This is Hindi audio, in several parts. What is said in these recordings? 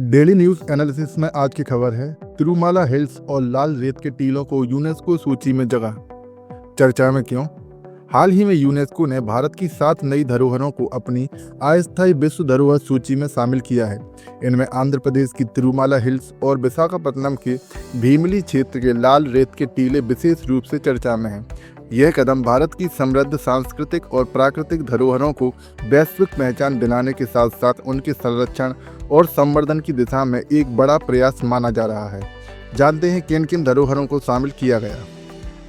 डेली न्यूज एनालिसिस में आज की खबर है, तिरुमाला हिल्स और लाल रेत के टीलों को यूनेस्को सूची में जगह। चर्चा में क्यों? हाल ही में यूनेस्को ने भारत की 7 नई धरोहरों को अपनी अस्थायी विश्व धरोहर सूची में शामिल किया है। इनमें आंध्र प्रदेश की तिरुमाला हिल्स और विशाखापत्तनम के भीमली क्षेत्र के लाल रेत के टीले विशेष रूप से चर्चा में हैं। यह कदम भारत की समृद्ध सांस्कृतिक और प्राकृतिक धरोहरों को वैश्विक पहचान दिलाने के साथ साथ उनके संरक्षण और संवर्धन की दिशा में एक बड़ा प्रयास माना जा रहा है। जानते हैं किन किन धरोहरों को शामिल किया गया।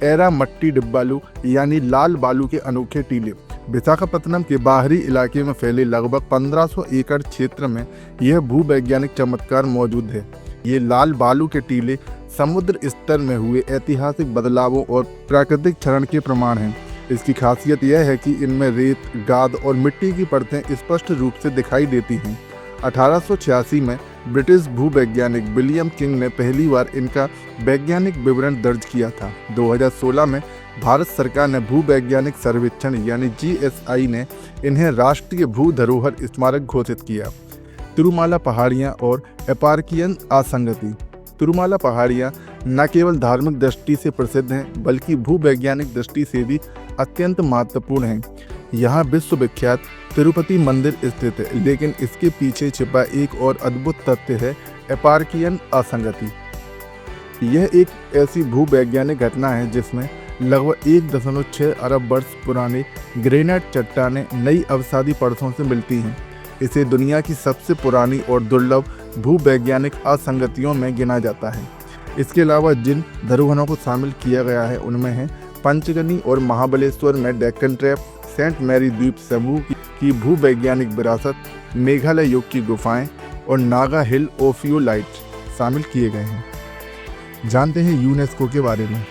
एरा मट्टी डिब्बालू यानी लाल बालू के अनोखे टीले। विशाखापत्तनम के बाहरी इलाके में फैले लगभग 1500 एकड़ क्षेत्र में यह भूवैज्ञानिक चमत्कार मौजूद है। ये लाल बालू के टीले समुद्र स्तर में हुए ऐतिहासिक बदलावों और प्राकृतिक क्षरण के प्रमाण हैं। इसकी खासियत यह है कि इनमें रेत, गाद और मिट्टी की परतें स्पष्ट रूप से दिखाई देती हैं। 1886 में ब्रिटिश भूवैज्ञानिक विलियम किंग ने पहली बार इनका वैज्ञानिक विवरण दर्ज किया था। 2016 में भारत सरकार ने भूवैज्ञानिक सर्वेक्षण यानी GSI ने इन्हें राष्ट्रीय भू धरोहर स्मारक घोषित किया। तिरुमाला पहाड़ियाँ और एपार्कियन असंगति। तिरुमाला पहाड़ियाँ न केवल धार्मिक दृष्टि से प्रसिद्ध हैं बल्कि भूवैज्ञानिक दृष्टि से भी अत्यंत महत्वपूर्ण हैं। यहाँ विश्वविख्यात तिरुपति मंदिर स्थित है, लेकिन इसके पीछे छिपा एक और अद्भुत तथ्य है एपार्कियन असंगति। यह एक ऐसी भूवैज्ञानिक घटना है जिसमें लगभग 1.6 अरब वर्ष पुरानी ग्रेनाइट चट्टानें नई अवसादी परतों से मिलती हैं। इसे दुनिया की सबसे पुरानी और दुर्लभ भूवैज्ञानिक असंगतियों में गिना जाता है। इसके अलावा जिन धरोहरों को शामिल किया गया है उनमें है पंचगनी और महाबलेश्वर में डेक्कन ट्रैप, सेंट मैरी द्वीप समूह की भूवैज्ञानिक विरासत, मेघालय युग की गुफाएं और नागा हिल ओफियोलाइट शामिल किए गए हैं। जानते हैं यूनेस्को के बारे में।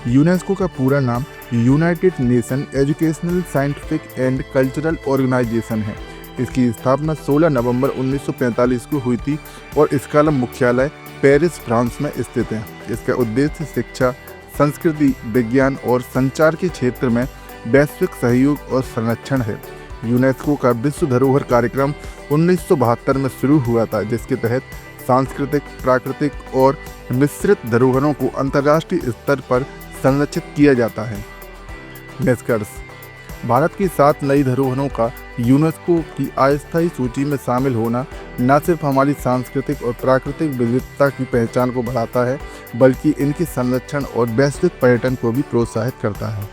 यूनेस्को का पूरा नाम United Nation Educational, Scientific and Cultural Organization है। इसकी स्थापना 16 नवंबर 1945 को हुई थी और इसका मुख्यालय पेरिस, फ्रांस में स्थित है। इसका उद्देश्य शिक्षा, संस्कृति, विज्ञान और संचार के क्षेत्र में वैश्विक सहयोग और संरक्षण है। यूनेस्को का विश्व धरोहर कार्यक्रम 1972 में शुरू हुआ था, जिसके तहत सांस्कृतिक, प्राकृतिक और मिश्रित धरोहरों को अंतर्राष्ट्रीय स्तर पर संरक्षित किया जाता है। निष्कर्ष: भारत की 7 नई धरोहरों का यूनेस्को की अस्थायी सूची में शामिल होना न सिर्फ हमारी सांस्कृतिक और प्राकृतिक विविधता की पहचान को बढ़ाता है, बल्कि इनके संरक्षण और वैश्विक पर्यटन को भी प्रोत्साहित करता है।